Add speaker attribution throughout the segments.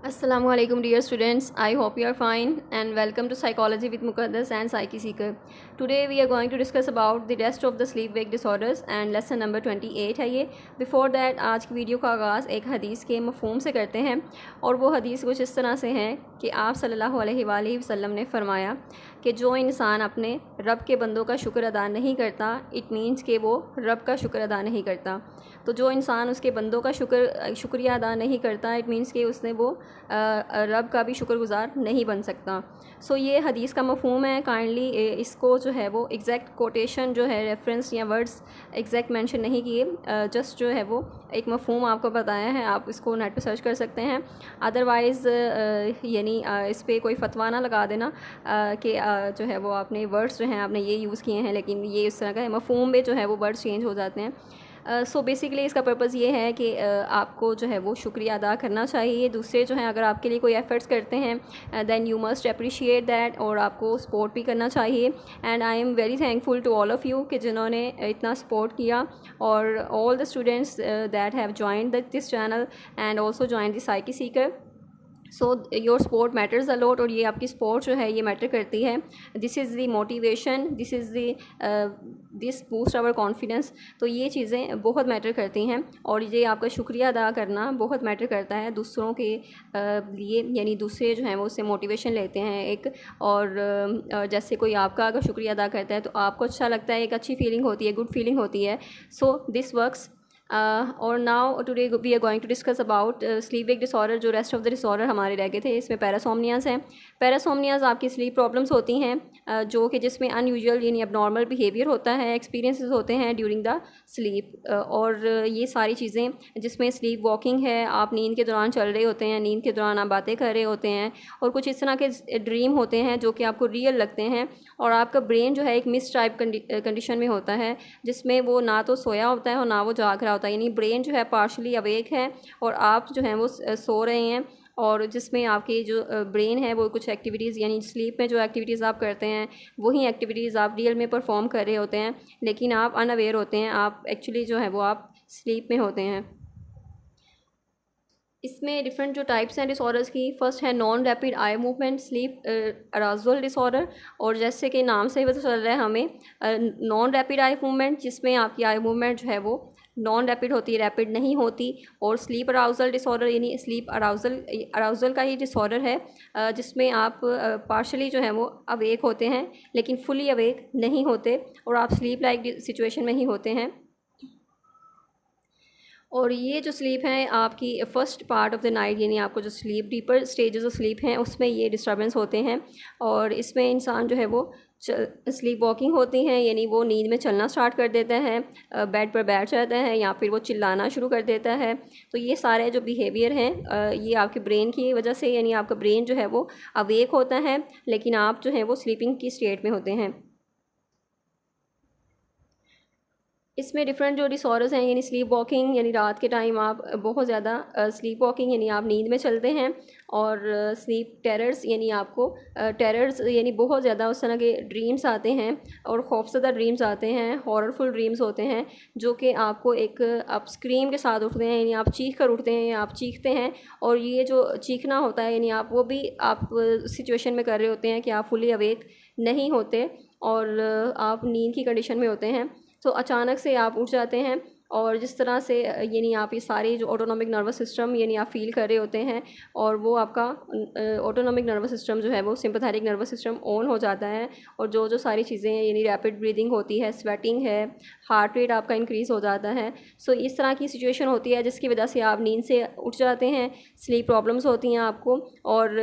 Speaker 1: Assalamu alaikum dear students. I hope you are fine and welcome to Psychology with Muqaddas and Psyche Seeker. Today we are going to discuss about the rest of the sleep wake disorders and lesson number 28 है ये. Before that आज की video का आगाज़ एक हदीस के मफ़हूम से करते हैं और वो हदीस कुछ इस तरह से है कि आप सल्लल्लाहु अलैहि वसल्लम ने फरमाया कि जो इंसान अपने रब के बंदों का शुक्र अदा नहीं करता इट मीन्स कि वो रब का शुक्र अदा नहीं करता. तो जो इंसान उसके बंदों का शुक्रिया अदा नहीं करता इट मीन्स कि उसने वो रब का भी शुक्रगुज़ार नहीं बन सकता. सो ये हदीस का मफ़हूम है. काइंडली इसको जो है वो एग्जैक्ट कोटेशन जो है रेफरेंस या वर्ड्स एग्जैक्ट मेंशन नहीं किए, जस्ट जो है वो एक मफ़हूम आपको बताया है. आप इसको नेट पर सर्च कर सकते हैं. अदरवाइज़ यानी इस पर कोई फतवा ना लगा देना कि जो है वो आपने वर्ड्स जो हैं आपने ये यूज़ किए हैं लेकिन ये इस तरह का है. मफ़हूम में जो है वो वर्ड्स चेंज हो जाते हैं. सो बेसिकली इसका पर्पज़ ये है कि आपको जो है वो शुक्रिया अदा करना चाहिए. दूसरे जो हैं अगर आपके लिए कोई एफ़र्ट्स करते हैं then you must appreciate that और आपको सपोर्ट भी करना चाहिए. And I am very thankful to all of you कि जिन्होंने इतना सपोर्ट किया और all the students that have joined this channel and also join the Psyche Seeker. So your support matters a lot और ये आपकी सपोर्ट जो है ये मैटर करती है. This is the motivation, this is the this boost our confidence. तो ये चीज़ें बहुत मैटर करती हैं और ये आपका शुक्रिया अदा करना बहुत मैटर करता है दूसरों के लिए. यानी दूसरे जो हैं वो उससे मोटिवेशन लेते हैं एक. और जैसे कोई आपका अगर शुक्रिया अदा करता है तो आपको अच्छा लगता है, एक अच्छी फीलिंग होती है, गुड फीलिंग होती है. So this works. और now today we are going to discuss about sleep wake disorder. जो रेस्ट ऑफ द डिसऑर्डर हमारे रह गए थे इसमें पैरासोमनियाज़ हैं. पैरासोमनियाज़ आपकी स्लीप प्रॉब्लम्स होती हैं जो कि जिसमें अनयूजुअल यानी अबनॉर्मल बिहेवियर होता है, एक्सपीरियंसेस होते हैं ड्यूरिंग द स्लीप. और ये सारी चीज़ें जिसमें स्लीप वॉकिंग है, आप नींद के दौरान चल रहे होते हैं, नींद के दौरान आप बातें कर रहे होते हैं और कुछ इस तरह के ड्रीम होते हैं जो कि आपको रियल लगते हैं और आपका ब्रेन जो है एक मिस टाइप कंडीशन में होता है जिसमें वो ना तो सोया होता है और ना वो जाग रहा होता है. यानी ब्रेन जो है पार्शली अवेक है और आप जो हैं वो सो रहे हैं और जिसमें आपकी जो ब्रेन है वो कुछ एक्टिविटीज़ यानी स्लीप में जो एक्टिविटीज़ आप करते हैं वही एक्टिविटीज़ आप रियल में परफॉर्म कर रहे होते हैं लेकिन आप अनअवेयर होते हैं. आप एक्चुअली जो है वो आप स्लीप में होते हैं. इसमें डिफरेंट जो टाइप्स हैं डिसऑर्डर्स की. फ़र्स्ट है non rapid eye movement sleep arousal disorder. और जैसे कि नाम से ही पता चल रहा है हमें नॉन रैपिड आई मूवमेंट जिसमें आपकी आई मूवमेंट जो है वो नॉन रैपिड होती है, रैपिड नहीं होती. और स्लीप अराउजल डिसऑर्डर यानी स्लीप अराउजल का ही डिसऑर्डर है जिसमें आप पार्शली जो है वो अवेक होते हैं लेकिन फुली अवेक नहीं होते और आप स्लीप लाइक सिचुएशन में ही होते हैं. और ये जो स्लीप है आपकी first part of the night यानी आपको जो sleep deeper stages of sleep हैं उसमें ये डिस्टर्बेंस होते हैं और इसमें इंसान जो है वो स्लीप वॉकिंग होती हैं यानी वो नींद में चलना स्टार्ट कर देता है, बेड पर बैठ जाता है या फिर वो चिल्लाना शुरू कर देता है. तो ये सारे जो बिहेवियर हैं ये आपके ब्रेन की वजह से यानी आपका ब्रेन जो है वो अवेक होता है लेकिन आप जो है वो स्लीपिंग की स्टेट में होते हैं. इसमें डिफरेंट जो डिसऑर्डर्स हैं यानी स्लीप वॉकिंग यानी रात के टाइम आप बहुत ज़्यादा स्लीप वॉकिंग यानी आप नींद में चलते हैं. और स्लीप टेरर्स यानी आपको टेरर्स यानी बहुत ज़्यादा उस तरह के ड्रीम्स आते हैं और खौफज़दा ड्रीम्स आते हैं, हॉररफुल ड्रीम्स होते हैं जो कि आपको एक आप स्क्रीम के साथ उठते हैं यानी आप चीख कर उठते हैं या आप चीखते हैं. और ये जो चीखना होता है यानी आप वो भी आप सिचुएशन में कर रहे होते हैं कि आप फुली अवेक नहीं होते और आप नींद की कंडीशन में होते हैं. तो अचानक से आप उठ जाते हैं और जिस तरह से यानी आप ये सारे जो ऑटोनॉमिक नर्वस सिस्टम यानी आप फील कर रहे होते हैं और वो आपका ऑटोनॉमिक नर्वस सिस्टम जो है वो सिंपैथेटिक नर्वस सिस्टम ऑन हो जाता है. और जो जो सारी चीज़ें हैं यानी रैपिड ब्रीदिंग होती है, स्वेटिंग है, हार्ट रेट आपका इंक्रीज़ हो जाता है. सो इस तरह की सिचुएशन होती है जिसकी वजह से आप नींद से उठ जाते हैं. स्लीप प्रॉब्लम्स होती हैं आपको और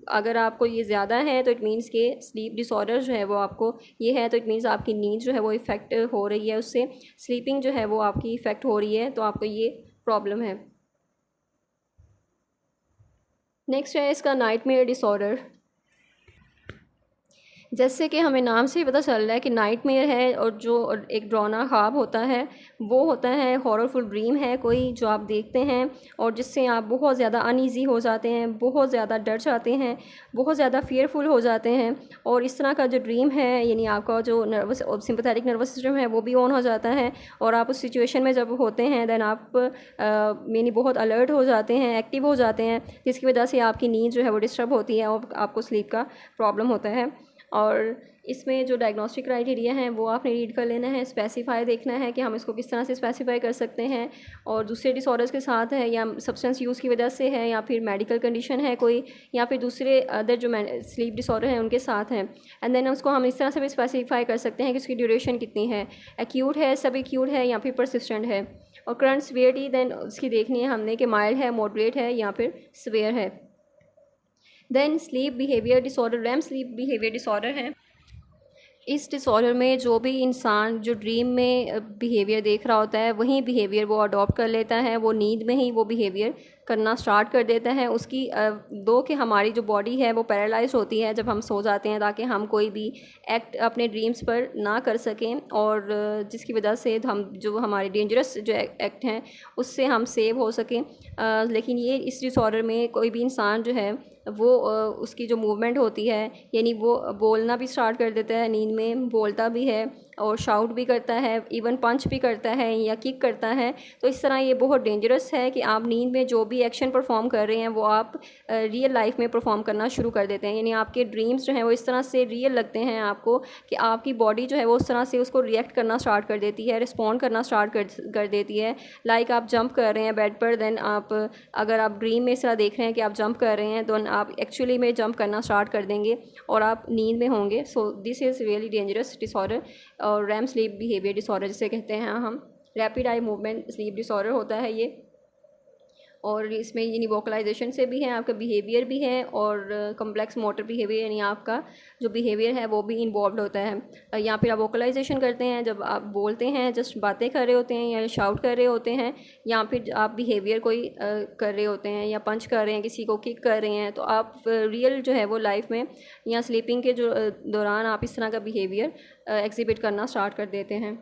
Speaker 1: अगर आपको ये ज़्यादा है तो इट मीन्स के स्लीप डिसऑर्डर जो है वो आपको ये है तो इट मीन्स आपकी नींद जो है वो इफ़ेक्ट हो रही है, उससे स्लीपिंग जो है वो आपकी इफ़ेक्ट हो रही है तो आपको ये प्रॉब्लम है. नेक्स्ट है इसका नाइटमेयर डिसऑर्डर. जैसे कि हमें नाम से ही पता चल रहा है कि नाइटमेयर है, और जो एक डरावना ख्वाब होता है वो होता है हॉररफुल ड्रीम है कोई जो आप देखते हैं और जिससे आप बहुत ज़्यादा अनईज़ी हो जाते हैं, बहुत ज़्यादा डर जाते हैं, बहुत ज़्यादा फियरफुल हो जाते हैं। और इस तरह का जो ड्रीम है यानी आपका जो नर्वस और सिंपैथेटिक नर्वस सिस्टम है वो भी ऑन हो जाता है, और आप उस सिचुएशन में जब होते हैं देन आप यानी बहुत अलर्ट हो जाते हैं, एक्टिव हो जाते हैं, जिसकी वजह से आपकी नींद जो है वो डिस्टर्ब होती है और आपको स्लीप का प्रॉब्लम होता है। और इसमें जो डायग्नोस्टिक क्राइटेरिया हैं वो आपने रीड कर लेना है, स्पेसिफाई देखना है कि हम इसको किस तरह से स्पेसिफाई कर सकते हैं, और दूसरे डिसऑर्डर्स के साथ है या सब्सटेंस यूज़ की वजह से है या फिर मेडिकल कंडीशन है कोई, या फिर दूसरे अदर जो स्लीप डिसऑर्डर हैं उनके साथ हैं। एंड देन उसको हम इस तरह से भी स्पेसिफाई कर सकते हैं कि उसकी ड्यूरेशन कितनी है, एक्यूट है, सब एक्यूट है या फिर परसिस्टेंट है, और करंट सीवियरिटी देन उसकी देखनी है हमने कि माइल्ड है, मॉडरेट है या फिर सीवियर है। Then sleep behaviour disorder, REM sleep behaviour disorder है। इस डिसऑर्डर में जो भी इंसान जो ड्रीम में बिहेवियर देख रहा होता है वही बिहेवियर वो अडॉप्ट कर लेता है, वो नींद में ही वो बिहेवियर करना स्टार्ट कर देता है। उसकी दो कि हमारी जो बॉडी है वो पैरालाइज होती है जब हम सो जाते हैं ताकि हम कोई भी एक्ट अपने ड्रीम्स पर ना कर सकें, और जिसकी वजह से हम जो हमारे डेंजरस जो एक्ट हैं उससे हम सेव हो सकें। लेकिन ये इस डिसऑर्डर में कोई भी इंसान जो है वो उसकी जो मूवमेंट होती है यानी वो बोलना भी स्टार्ट कर देता है, नींद में बोलता भी है और शाउट भी करता है, इवन पंच भी करता है या किक करता है। तो इस तरह ये बहुत डेंजरस है कि आप नींद में जो भी एक्शन परफॉर्म कर रहे हैं वो आप रियल लाइफ में परफॉर्म करना शुरू कर देते हैं, यानी आपके ड्रीम्स जो हैं वो इस तरह से रियल लगते हैं आपको कि आपकी बॉडी जो है वो उस तरह से उसको रिएक्ट करना स्टार्ट कर देती है, रिस्पॉन्ड करना स्टार्ट कर देती है। लाइक आप जंप कर रहे हैं बेड पर, देन आप अगर आप ड्रीम में इस तरह देख रहे हैं कि आप जंप कर रहे हैं तो आप एक्चुअली में जंप करना स्टार्ट कर देंगे और आप नींद में होंगे। So this is really dangerous disorder, और रैम स्लीप बिहेवियर डिसऑर्डर जिसे कहते हैं हम, rapid eye movement sleep disorder होता है ये। और इसमें यानी वोकलाइजेशन से भी है, आपका बिहेवियर भी है, और कम्प्लेक्स मोटर बिहेवियर यानी आपका जो बिहेवियर है वो भी इन्वॉल्व होता है। यहाँ पर आप वोकलाइजेशन करते हैं जब आप बोलते हैं, जस्ट बातें कर रहे होते हैं या शाउट कर रहे होते हैं, या फिर आप बिहेवियर कोई कर रहे होते हैं या पंच कर रहे हैं, किसी को किक कर रहे हैं, तो आप रियल जो है वो लाइफ में या स्लीपिंग के जो दौरान आप इस तरह का बिहेवियर एग्जिबिट करना स्टार्ट कर देते हैं।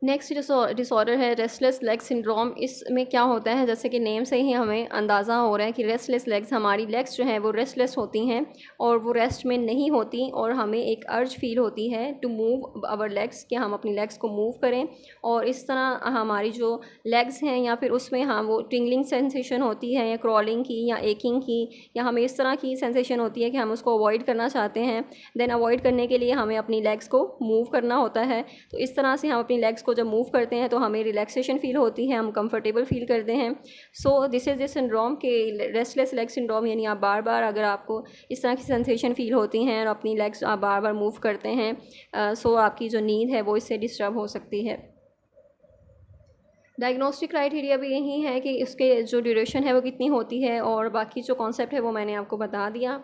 Speaker 1: नेक्स्ट डिसऑर्डर है रेस्टलेस लेग सिंड्रोम। इसमें क्या होता है, जैसे कि नेम से ही हमें अंदाज़ा हो रहा है कि रेस्टलेस लेग्स, हमारी लेग्स जो हैं वो रेस्टलेस होती हैं और वो रेस्ट में नहीं होती, और हमें एक अर्ज फील होती है टू मूव आवर लेग्स, कि हम अपनी लेग्स को मूव करें, और इस तरह हमारी जो लेग्स हैं या फिर उसमें हाँ वो टिंगलिंग सेंसेशन होती है या क्रॉलिंग की या एकिंग की, या हमें इस तरह की सेंसेशन होती है कि हम उसको अवॉइड करना चाहते हैं। देन अवॉइड करने के लिए हमें अपनी लेग्स को मूव करना होता है। तो इस तरह से हम अपनी लेग्स को जब मूव करते हैं तो हमें रिलैक्सेशन फील होती है, हम कंफर्टेबल फील करते हैं। So this is the syndrome के रेस्टलेस लेग सिंड्रोम, यानी आप बार बार अगर आपको इस तरह की सेंसेशन फील होती हैं और अपनी लेग्स आप बार बार मूव करते हैं, सो आपकी जो नींद है वो इससे डिस्टर्ब हो सकती है। डायग्नोस्टिक क्राइटेरिया भी यही है कि उसके जो ड्यूरेशन है वो कितनी होती है, और बाकी जो कॉन्सेप्ट है वो मैंने आपको बता दिया।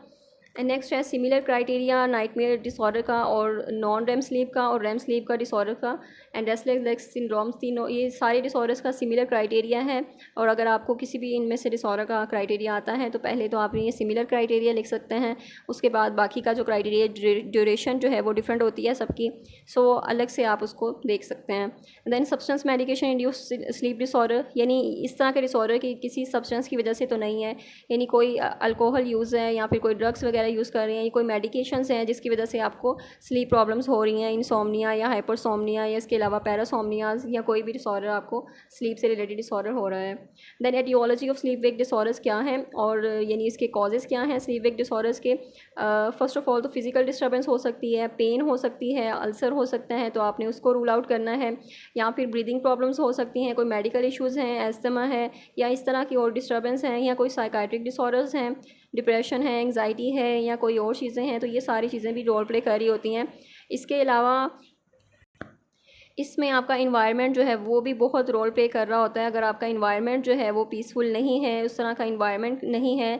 Speaker 1: एंड नेक्स्ट है सिमिलर क्राइटेरिया नाइटमेयर डिसऑर्डर का और नॉन रेम स्लीप का और रेम स्लीप का डिसऑर्डर का, एंड रेस्टलेस लेग्स सिंड्रोम्स, तीनों ये सारे डिसऑर्डर्स का सिमिलर क्राइटेरिया है। और अगर आपको किसी भी इनमें से डिसऑर्डर का क्राइटेरिया आता है तो पहले तो आप ये सिमिलर क्राइटेरिया लिख सकते हैं, उसके बाद बाकी का जो क्राइटेरिया ड्यूरेशन जो है वो डिफरेंट होती है सबकी, सो अलग से आप उसको देख सकते हैं। Then substance medication induce sleep disorder, यानी इस तरह के डिसऑर्डर की किसी सब्सटेंस की वजह से तो नहीं है, यानी कोई अल्कोहल यूज़ है या फिर कोई ड्रग्स वगैरह यूज़ कर रहे हैं, कोई मेडिकेशंस हैं जिसकी वजह से आपको स्लीप प्रॉब्लम्स हो रही हैं, इंसोम्निया या हाइपरसोम्निया या इसके अलावा पैरासोम्नियाज या कोई भी डिसऑर्डर आपको स्लीप से रिलेटेड डिसऑर्डर हो रहा है। Then aetiology of sleep wake disorders क्या हैं, और यानी इसके कॉजेज़ क्या हैं स्लीप वेक डिसऑर्डर्स के। फर्स्ट ऑफ ऑल तो फिजिकल डिस्टर्बेंस हो सकती है, पेन हो सकती है, अल्सर हो सकता है, तो आपने उसको रूल आउट करना है, या फिर ब्रीदिंग प्रॉब्लम्स हो सकती हैं, कोई मेडिकल इश्यूज़ हैं, एस्थमा है या इस तरह की और डिस्टर्बेंस हैं, या कोई साइकाइट्रिक डिसऑर्डर्स हैं, डिप्रेशन है, एंग्जाइटी है या कोई और चीज़ें हैं, तो ये सारी चीज़ें भी रोल प्ले कर रही होती हैं। इसके अलावा इसमें आपका इन्वायरमेंट जो है वो भी बहुत रोल प्ले कर रहा होता है। अगर आपका इन्वायरमेंट जो है वो पीसफुल नहीं है, उस तरह का इन्वायरमेंट नहीं है,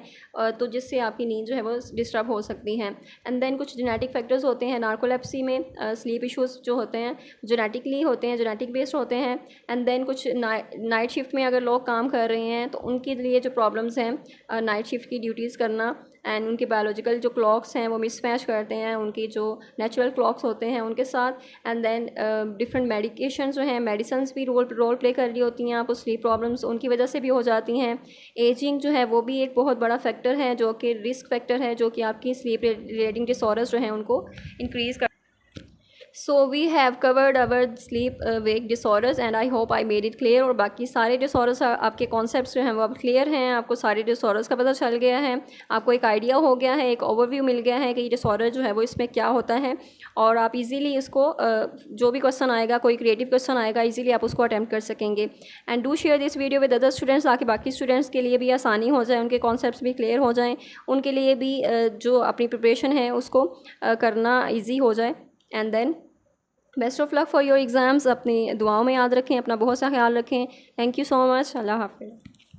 Speaker 1: तो जिससे आपकी नींद जो है वो डिस्टर्ब हो सकती है। एंड देन कुछ जेनेटिक फैक्टर्स होते हैं नार्कोलेप्सी में, स्लीप इश्यूज़ जो होते हैं जेनेटिकली होते हैं, जेनेटिक बेस्ड होते हैं। एंड देन कुछ नाइट शिफ्ट में अगर लोग काम कर रहे हैं तो उनके लिए जो प्रॉब्लम्स हैं नाइट शिफ्ट की ड्यूटीज़ करना, एंड उनके बायोलॉजिकल जो क्लॉक्स हैं वो मिसमैच करते हैं उनकी जो नेचुरल क्लॉक्स होते हैं उनके साथ। एंड देन डिफरेंट मेडिकेशन जो हैं, मेडिसिन भी रोल प्ले कर रही होती हैं, आपको स्लीप प्रॉब्लम्स उनकी वजह से भी हो जाती हैं। एजिंग जो है वो भी एक बहुत बड़ा फैक्टर है जो कि रिस्क फैक्टर है, जो कि आपकी स्लीप रिलेटिंग डिसऑर्डर्स जो हैं उनको इंक्रीज़ कर। So we have covered our sleep wake disorders and I hope I made it clear. और बाकी सारे डिसऑर्डर्स आपके कॉन्सेप्ट्स जो हैं वो अब क्लियर हैं, आपको सारे डिसऑर्डर्स का पता चल गया है, आपको एक आइडिया हो गया है, एक ओवरव्यू मिल गया है कि ये डिसऑर्डर जो है वो इसमें क्या होता है। और आप इजीली इसको जो भी क्वेश्चन आएगा, कोई क्रिएटिव क्वेश्चन आएगा, इजीली आप उसको अटैम्प्ट कर सकेंगे। And do share this video with other students, ताकि बाकी स्टूडेंट्स के लिए भी आसानी हो जाए, उनके कॉन्सेप्ट्स भी क्लियर हो जाएँ, उनके लिए भी जो अपनी प्रिपरेशन है उसको करना ईजी हो जाए। And then best of luck for your exams. अपनी दुआओं में याद रखें, अपना बहुत सा ख्याल रखें। Thank you so much. Allah हाफ़िज़।